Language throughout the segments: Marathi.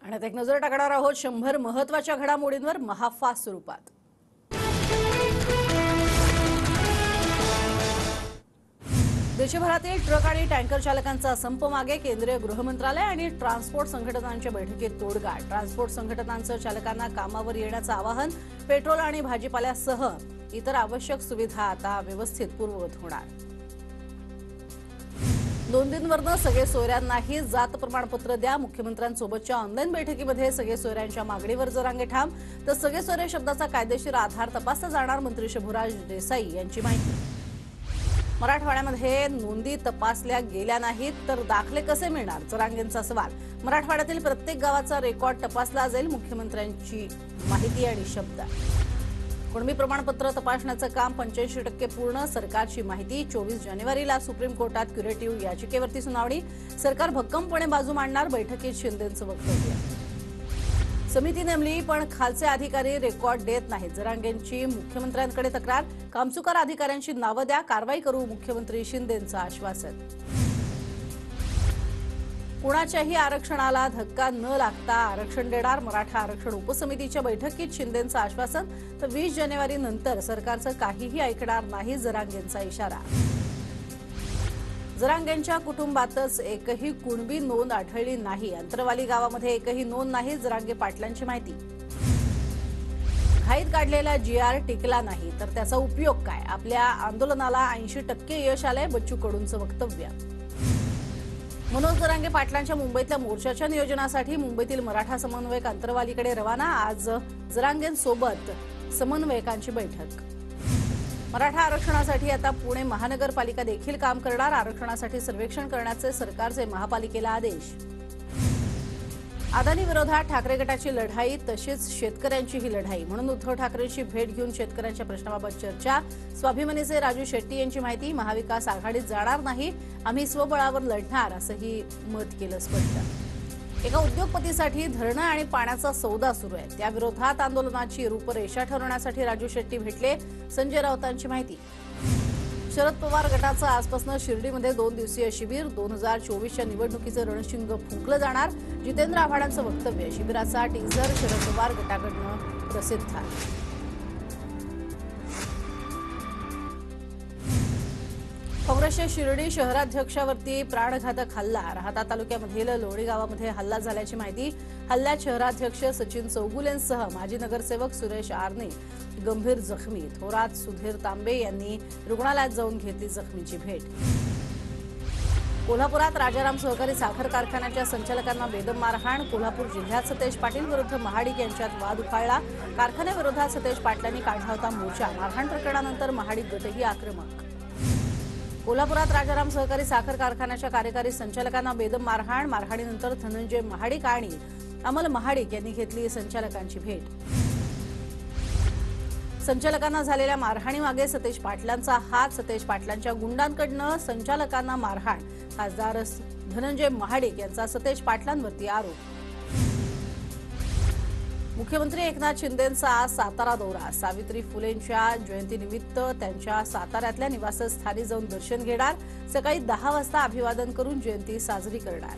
आणि आता एक नजर टाकणार आहोत 100 महत्त्वाच्या घडामोडींवर महाफास्ट स्वरूपात। देशभरातील ट्रक आणि टँकर चालकांचा संप मागे, केंद्रीय गृहमंत्रालय आणि ट्रान्सपोर्ट संघटनांच्या बैठकीत तोडगा। ट्रान्सपोर्ट संघटनांचं चालकांना कामावर येण्याचं आवाहन। पेट्रोल आणि भाजीपाल्यासह इतर आवश्यक सुविधा आता व्यवस्थित पूर्ववत होणार। नोंदींवरनं सगळे सोयऱ्यांनाही जात प्रमाणपत्र द्या। मुख्यमंत्र्यांसोबतच्या ऑनलाईन बैठकीमध्ये सगळे सोयऱ्यांच्या मागणीवर जरांगे ठाम। तर सगळे सोयरे शब्दाचा कायदेशीर आधार तपासला जाणार, मंत्री शंभूराज देसाई यांची माहिती। मराठवाड्यामध्ये नोंदी तपासल्या गेल्या नाहीत तर दाखले कसे मिळणार, जरांगेंचा सवाल। मराठवाड्यातील प्रत्येक गावाचा रेकॉर्ड तपासला जाईल, मुख्यमंत्र्यांची माहिती आणि शब्द। कुणबी प्रमाणपत्र तपासण्याचं काम 85% पूर्ण, सरकारची माहिती। 24 जानेवारीला सुप्रीम कोर्टात क्युरेटिव्ह याचिकेवरती सुनावणी। सरकार भक्कमपणे बाजू मांडणार, बैठकीत शिंदेंचं वक्तव्य। समिती नेमली पण खालचे अधिकारी रेकॉर्ड देत नाहीत, जरांगेंची मुख्यमंत्र्यांकडे तक्रार। कामचुकार अधिकाऱ्यांची नावं द्या, कारवाई करू, मुख्यमंत्री शिंदेंचं आश्वासन। कुणाच्याही आरक्षणाला धक्का न लागता आरक्षण देणार, मराठा आरक्षण उपसमितीच्या बैठकीत शिंदेंचं आश्वासन। तर 20 जानेवारी नंतर सरकारचं काहीही ऐकणार नाही, जरांगेंचा इशारा। जरांगेंच्या कुटुंबातच एकही कुणबी नोंद आढळली नाही, अंतरवाली गावामध्ये एकही नोंद नाही, जरांगे पाटलांची माहिती। घाईत काढलेला GR टिकला नाही तर त्याचा उपयोग काय, आपल्या आंदोलनाला 80% यश आलंय, बच्चू कडूंचं वक्तव्य। मनोज जरांगे पाटलांच्या मुंबईतल्या मोर्चाच्या नियोजनासाठी मुंबईतील मराठा समन्वयक अंतरवालीकडे रवाना। आज जरांगेंसोबत समन्वयकांची बैठक। मराठा आरक्षणासाठी आता पुणे महानगरपालिका देखील काम करणार, आरक्षणासाठी सर्वेक्षण करण्याचे सरकारचे महापालिकेला आदेश। अदानी विरोधात ठाकरे गटाची लढाई तशीच शेतकऱ्यांचीही लढाई, म्हणून उद्धव ठाकरेंची भेट घेऊन शेतकऱ्यांच्या प्रश्नाबाबत चर्चा। स्वाभिमानीचे राजू शेट्टी यांची माहिती, महाविकास आघाडीत जाणार नाही, आम्ही स्वबळावर लढणार असंही मत केलं स्पष्ट। एका उद्योगपतीसाठी धरणं आणि पाण्याचा सौदा सुरू आहे, त्याविरोधात आंदोलनाची रूपरेषा ठरवण्यासाठी राजू शेट्टी भेटले, संजय राऊतांची माहिती। शरद पवार गटाचं आजपासून शिर्डीमध्ये 2 दिवसीय शिबिर, 2024च्या निवडणुकीचं रणशिंग फुंकलं जाणार, जितेंद्र आव्हाडांचं वक्तव्य। शिबिराचा टीझर शरद पवार गटाकडून प्रसिद्ध। काँग्रेसच्या शिर्डी शहराध्यक्षावरती प्राणघातक हल्ला, राहाता तालुक्यामधील लोणी गावामध्ये हल्ला झाल्याची माहिती। हल्ल्यात शहराध्यक्ष सचिन चौगुलेंसह माजी नगरसेवक सुरेश आरणे गंभीर जखमी। थोरात सुधीर तांबे यांनी रुग्णालयात जाऊन घेतली जखमीची भेट। कोल्हापुरात राजाराम सहकारी साखर कारखान्याच्या संचालकांना बेदम मारहाण। कोल्हापूर जिल्ह्यात सतेज पाटील विरुद्ध महाडिक यांच्यात वाद उफाळला, कारखान्याविरोधात सतेज पाटलांनी काढला होता मोर्चा। मारहाण प्रकरणानंतर महाडिक गटही आक्रमक। कोल्हापुरात राजाराम सहकारी साखर कारखान्याच्या कार्यकारी संचालकांना बेदम मारहाण, मारहाणीनंतर धनंजय महाडिक आणि अमल महाडिक यांनी घेतली संचालकांची भेट। संचालकांना झालेल्या मारहाणीमागे सतेज पाटलांचा हात, सतेज पाटलांच्या गुंडांकडनं संचालकांना मारहाण। खासदार धनंजय महाडिक यांचा सतेज पाटलांवरती आरोप। मुख्यमंत्री एकनाथ शिंदेंचा आज सातारा दौरा, सावित्री फुलेंच्या जयंतीनिमित्त त्यांच्या साताऱ्यातल्या निवासस्थानी जाऊन दर्शन घेणार, सकाळी 10 वाजता अभिवादन करून जयंती साजरी करणार।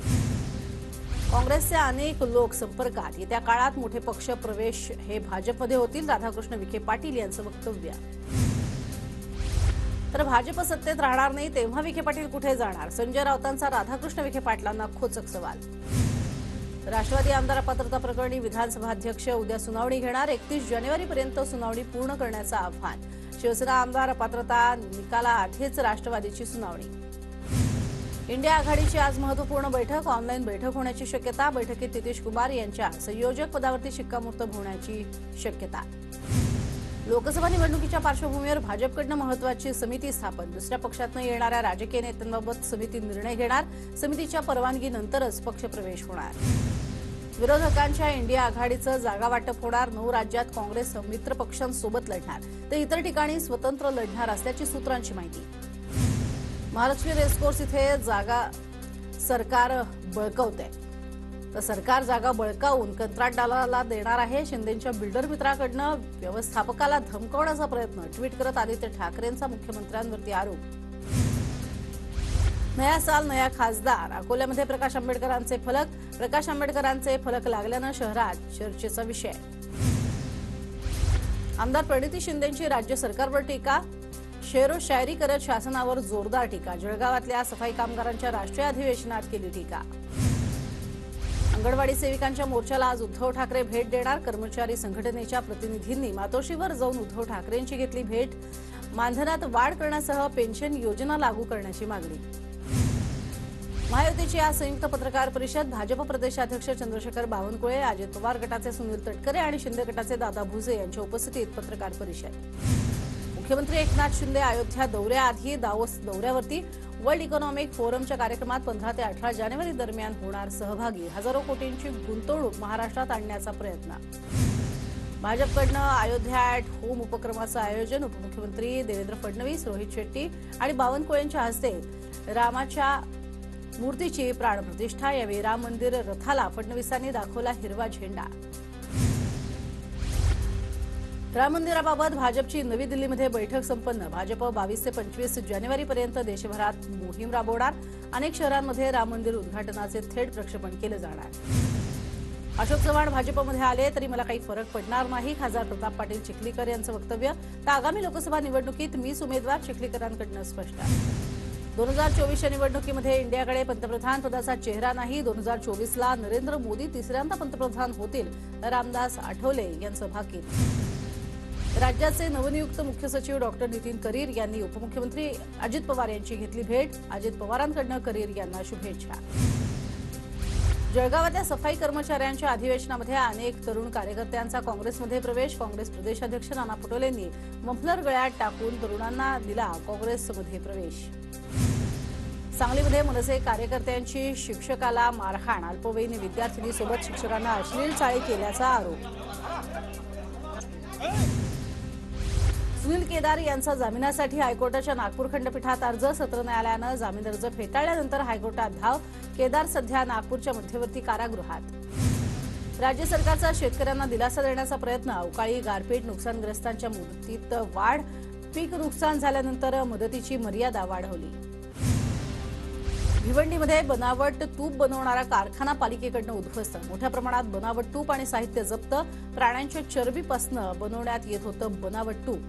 काँग्रेसचे अनेक लोक संपर्कात, येत्या काळात मोठे पक्ष प्रवेश हे भाजपमध्ये होतील, राधाकृष्ण विखे पाटील यांचं वक्तव्य। तर भाजप सत्तेत राहणार नाही तेव्हा विखे पाटील कुठे जाणार, संजय राऊतांचा राधाकृष्ण विखे पाटलांना खोचक सवाल। राष्ट्रवादी आमदार पात्रता प्रकरणी विधानसभा अध्यक्ष उद्या सुनावणी घेणार, 31 जानेवारीपर्यंत सुनावणी पूर्ण करण्याचं आव्हान। शिवसेना आमदार पात्रता निकालाआधीच राष्ट्रवादीची सुनावणी। इंडिया आघाडीची आज महत्त्वपूर्ण बैठक, ऑनलाईन बैठक होण्याची शक्यता। बैठकीत नितीश कुमार यांच्या संयोजक पदावरती शिक्कामोर्तब होण्याची शक्यता। लोकसभा निवडणुकीच्या पार्श्वभूमीवर भाजपकडनं महत्त्वाची समिती स्थापन, दुसऱ्या पक्षातून येणाऱ्या राजकीय नेत्यांबाबत समिती निर्णय घेणार, समितीच्या परवानगीनंतरच पक्षप्रवेश होणार। विरोधकांच्या इंडिया आघाडीचं जागा वाटप होणार, 9 राज्यात काँग्रेस मित्र पक्षांसोबत लढणार तर इतर ठिकाणी स्वतंत्र लढणार असल्याची सूत्रांची माहिती। महालक्ष्मी रेसकोर्स इथे जागा सरकार बळकावतंय, तर सरकार जागा बळकावून कंत्राटदाराला देणार आहे। शिंदेंच्या बिल्डर मित्राकडनं व्यवस्थापकाला धमकावण्याचा प्रयत्न, ट्विट करत आदित्य ठाकरेंचा मुख्यमंत्र्यांवरती आरोप। नया साल नया खासदार. अकोल्यामध्ये प्रकाश आंबेडकरांचे फलक लागल्यानं शहरात चर्चेचा विषय. आमदार प्रणिती शिंदेंची राज्य सरकारवर टीका. शेरो शायरी करत शासनावर जोरदार टीका. जळगावातल्या सफाई कामगारांच्या राष्ट्रीय अधिवेशनात केली टीका. अंगणवाडी सेविकांच्या मोर्चाला आज उद्धव ठाकरे भेट देणार. कर्मचारी संघटनेच्या प्रतिनिधींनी मातोश्रीवर जाऊन उद्धव ठाकरेंची घेतली भेट. मानधनात वाढ करण्यासह पेन्शन योजना लागू करण्याची मागणी. महायुतीची आज संयुक्त पत्रकार परिषद. भाजप प्रदेशाध्यक्ष चंद्रशेखर बावनकुळे, अजित पवार गटाचे सुनील तटकरे आणि शिंदे गटाचे दादा भुसे यांच्या उपस्थितीत पत्रकार परिषद. मुख्यमंत्री एकनाथ शिंदे अयोध्या दौऱ्याआधी दावोस दौऱ्यावरती. वर्ल्ड इकॉनॉमिक फोरमच्या कार्यक्रमात 15 ते 18 जानेवारी दरम्यान होणार सहभागी. हजारो कोटींची गुंतवणूक महाराष्ट्रात आणण्याचा प्रयत्न. भाजपकडनं अयोध्या ॲट होम उपक्रमाचं आयोजन. उपमुख्यमंत्री देवेंद्र फडणवीस, रोहित शेट्टी आणि बावनकुळेंच्या हस्ते रामाच्या मूर्तीची प्राणप्रतिष्ठा. यावेळी राम मंदिर रथाला फडणवीसांनी दाखवला हिरवा झेंडा. राम मंदिराबाबत भाजपची नवी दिल्लीमध्ये बैठक संपन्न. भाजप 22 ते 25 जानेवारीपर्यंत देशभरात मोहीम राबवणार. अनेक शहरांमध्ये राम मंदिर उद्घाटनाचे थेट प्रक्षेपण केले जाणार. अशोक चव्हाण भाजपमध्ये आले तरी मला काही फरक पडणार नाही. खासदार प्रताप पाटील चिखलीकर यांचं वक्तव्य. तर आगामी लोकसभा निवडणुकीत मीच उमेदवार, चिखलीकरांकडून स्पष्ट. 2024च्या निवडणुकीमध्ये इंडियाकडे पंतप्रधान पदाचा चेहरा नाही. 2024ला नरेंद्र मोदी तिसऱ्यांदा पंतप्रधान होतील. रामदास आठवले यांचं भाकीत. राज्याचे नवनियुक्त मुख्य सचिव डॉक्टर नितीन करीर यांनी उपमुख्यमंत्री अजित पवार यांची घेतली भेट. अजित पवारांकडून करीर यांना शुभेच्छा. जळगावातल्या सफाई कर्मचाऱ्यांच्या अधिवेशनामध्ये अनेक तरुण कार्यकर्त्यांचा काँग्रेसमध्ये प्रवेश. काँग्रेस प्रदेशाध्यक्ष नाना पटोलेंनी मफलर गळ्यात टाकून तरुणांना दिला काँग्रेसमध्ये प्रवेश. सांगलीमध्ये मनसे कार्यकर्त्यांची शिक्षकाला मारहाण. अल्पवयीन विद्यार्थिनीसोबत शिक्षकांना अश्लील चाळी केल्याचा आरोप. सुनील केदार यांचा जामिनासाठी हायकोर्टाच्या नागपूर खंडपीठात अर्ज. सत्र न्यायालयानं जामीन अर्ज फेटाळल्यानंतर हायकोर्टात धाव. केदार सध्या नागपूरच्या मध्यवर्ती कारागृहात. राज्य सरकारचा शेतकऱ्यांना दिलासा देण्याचा प्रयत्न. अवकाळी गारपीट नुकसानग्रस्तांच्या मुदतीत वाढ. पीक नुकसान झाल्यानंतर मदतीची मर्यादा वाढवली. भिवंडीमध्ये बनावट तूप बनवणारा कारखाना पालिकेकडून उद्ध्वस्त. मोठ्या प्रमाणात बनावट तूप आणि साहित्य जप्त. प्राण्यांच्या चरबीपासून बनवण्यात येत होतं बनावट तूप.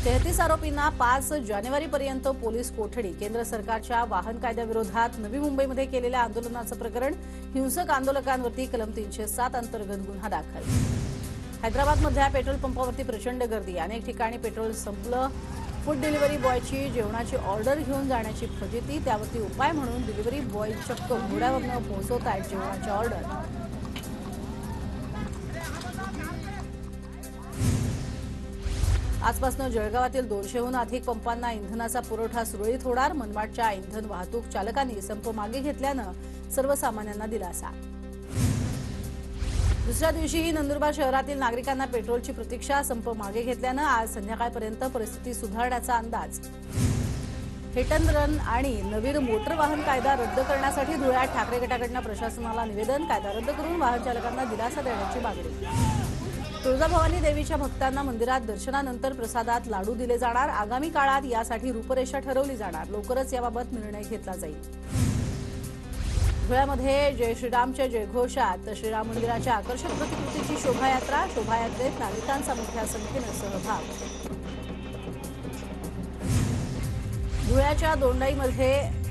33 आरोपींना 5 जानेवारीपर्यंत पोलीस कोठडी. केंद्र सरकारच्या वाहन कायद्याविरोधात नवी मुंबईमध्ये केलेल्या आंदोलनाचं प्रकरण. हिंसक आंदोलकांवरती कलम 307 अंतर्गत गुन्हा दाखल. हैदराबादमधल्या पेट्रोल पंपावरती प्रचंड गर्दी. अनेक ठिकाणी पेट्रोल संपलं. फूड डिलिव्हरी बॉयची जेवणाची ऑर्डर घेऊन जाण्याची फजिती. त्यावरती उपाय म्हणून डिलिव्हरी बॉय चक्क घोड्यावरनं पोहोचवत आहेत जेवणाच्या ऑर्डर. आजपासून जळगावातील 200हून अधिक पंपांना इंधनाचा पुरवठा सुरळीत होणार. मनमाडच्या इंधन वाहतूक चालकांनी संप मागे घेतल्यानं सर्वसामान्यांना दिलासा. दुसऱ्या दिवशीही नंदुरबार शहरातील नागरिकांना पेट्रोलची प्रतीक्षा. संप मागे घेतल्यानं आज संध्याकाळपर्यंत परिस्थिती सुधारण्याचा अंदाज. हिट अँड रन आणि नवीन मोटर वाहन कायदा रद्द करण्यासाठी धुळ्यात ठाकरे गटाकडून प्रशासनाला निवेदन. कायदा रद्द करून वाहन चालकांना दिलासा देण्याची मागणी. तुळजाभवानी देवीच्या भक्तांना मंदिरात दर्शनानंतर प्रसादात लाडू दिले जाणार. आगामी काळात यासाठी रूपरेषा ठरवली जाणार. लवकरच याबाबत निर्णय घेतला जाईल. धुळ्यामध्ये जय श्रीरामच्या जयघोषात श्रीराम मंदिराच्या आकर्षक प्रतिकृतीची शोभायात्रा. शोभायात्रेत नागरिकांचा मोठ्या संख्येनं सहभाग. धुळ्याच्या दोंडाईमध्ये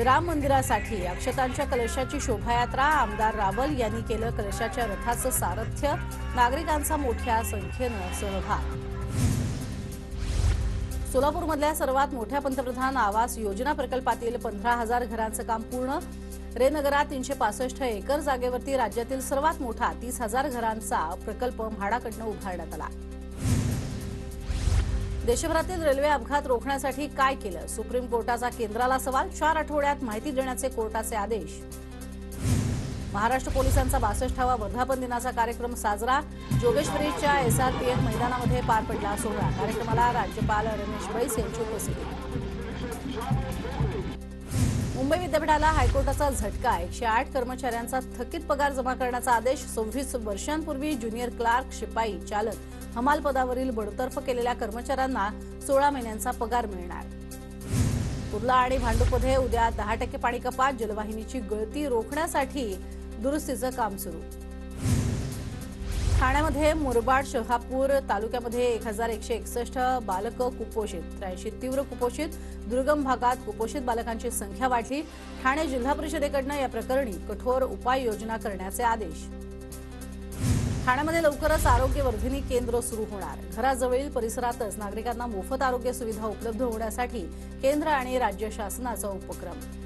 राम मंदिरासाठी अक्षतांच्या कलशाची शोभायात्रा. आमदार रावल यांनी केलं कलशाच्या रथाचं सारथ्य. नागरिकांचा मोठ्या संख्येनं सहभाग. सोलापूरमधल्या सर्वात मोठ्या पंतप्रधान आवास योजना प्रकल्पातील 15,000 घरांचं काम पूर्ण. रेनगरात 365 एकर जागेवरती राज्यातील सर्वात मोठा 30,000 घरांचा प्रकल्प म्हाडाकडून उभारण्यात आला. देशभरातील रेल्वे अपघात रोखण्यासाठी काय केलं? सुप्रीम कोर्टाचा केंद्राला सवाल. 4 आठवड्यात माहिती देण्याचे कोर्टाचे आदेश. महाराष्ट्र पोलिसांचा 62वा वर्धापन दिनाचा कार्यक्रम साजरा. जोगेश्वरीच्या SRPF मैदानामध्ये पार पडला सोहळा. कार्यक्रमाला राज्यपाल रमेश बैस यांची उपस्थिती. मुंबई विद्यापीठाला हायकोर्टाचा झटका. 108 कर्मचाऱ्यांचा थकीत पगार जमा करण्याचा आदेश. 26 वर्षांपूर्वी ज्युनियर क्लार्क, शिपाई, चालक, हमाल पदावरील बडतर्फ केलेल्या कर्मचाऱ्यांना 16 महिन्यांचा पगार मिळणार. कुर्ला आणि भांडूपमध्ये उद्या 10% पाणी कपात, जलवाहिनीची गळती रोखण्यासाठी दुरुस्तीचं काम सुरू. ठाण्यामध्ये मुरबाड शहापूर तालुक्यामध्ये 1161 बालकं कुपोषित, 83 तीव्र कुपोषित. दुर्गम भागात कुपोषित बालकांची संख्या वाढली. ठाणे जिल्हा परिषदेकडून या प्रकरणी कठोर उपाययोजना करण्याचे आदेश. ठाण्यामध्ये लवकरच आरोग्यवर्धिनी केंद्र सुरू होणार. घराजवळील परिसरातच नागरिकांना मोफत आरोग्य सुविधा उपलब्ध होण्यासाठी केंद्र आणि राज्य शासनाचा उपक्रम.